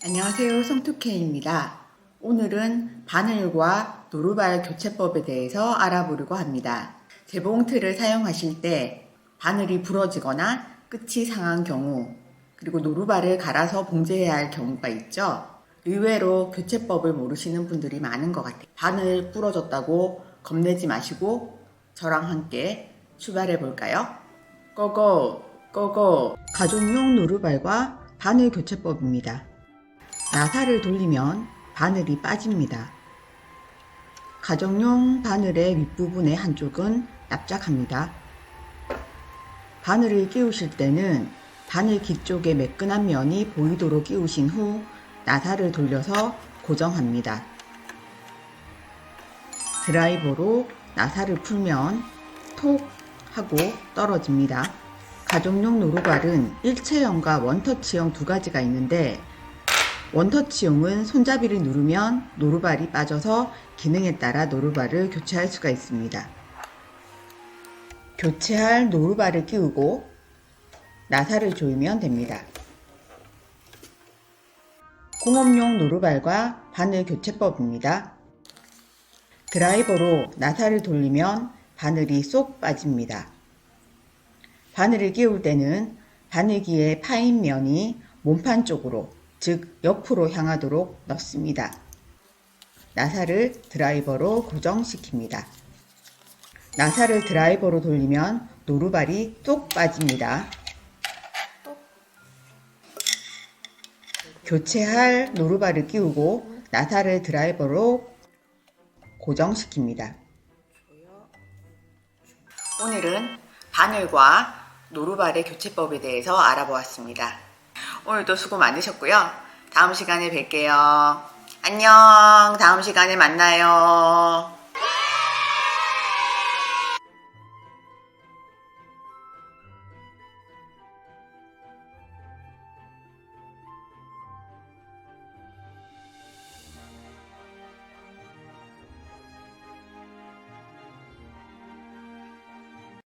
안녕하세요. 송투케입니다. 오늘은 바늘과 노루발 교체법에 대해서 알아보려고 합니다. 재봉틀을 사용하실 때 바늘이 부러지거나 끝이 상한 경우, 그리고 노루발을 갈아서 봉제해야 할 경우가 있죠. 의외로 교체법을 모르시는 분들이 많은 것 같아요. 바늘 부러졌다고 겁내지 마시고 저랑 함께 출발해 볼까요? 고고! 고고! 가족용 노루발과 바늘 교체법입니다. 나사를 돌리면 바늘이 빠집니다. 가정용 바늘의 윗부분의 한쪽은 납작합니다. 바늘을 끼우실 때는 바늘 뒤쪽에 매끈한 면이 보이도록 끼우신 후 나사를 돌려서 고정합니다. 드라이버로 나사를 풀면 톡 하고 떨어집니다. 가정용 노루발은 일체형과 원터치형 두 가지가 있는데 원터치용은 손잡이를 누르면 노루발이 빠져서 기능에 따라 노루발을 교체할 수가 있습니다. 교체할 노루발을 끼우고 나사를 조이면 됩니다. 공업용 노루발과 바늘 교체법입니다. 드라이버로 나사를 돌리면 바늘이 쏙 빠집니다. 바늘을 끼울 때는 바늘기의 파인 면이 몸판 쪽으로, 즉 옆으로 향하도록 넣습니다. 나사를 드라이버로 고정시킵니다. 나사를 드라이버로 돌리면 노루발이 쏙 빠집니다. 교체할 노루발을 끼우고 나사를 드라이버로 고정시킵니다. 오늘은 바늘과 노루발의 교체법에 대해서 알아보았습니다. 오늘도 수고 많으셨고요. 다음 시간에 뵐게요. 안녕. 다음 시간에 만나요.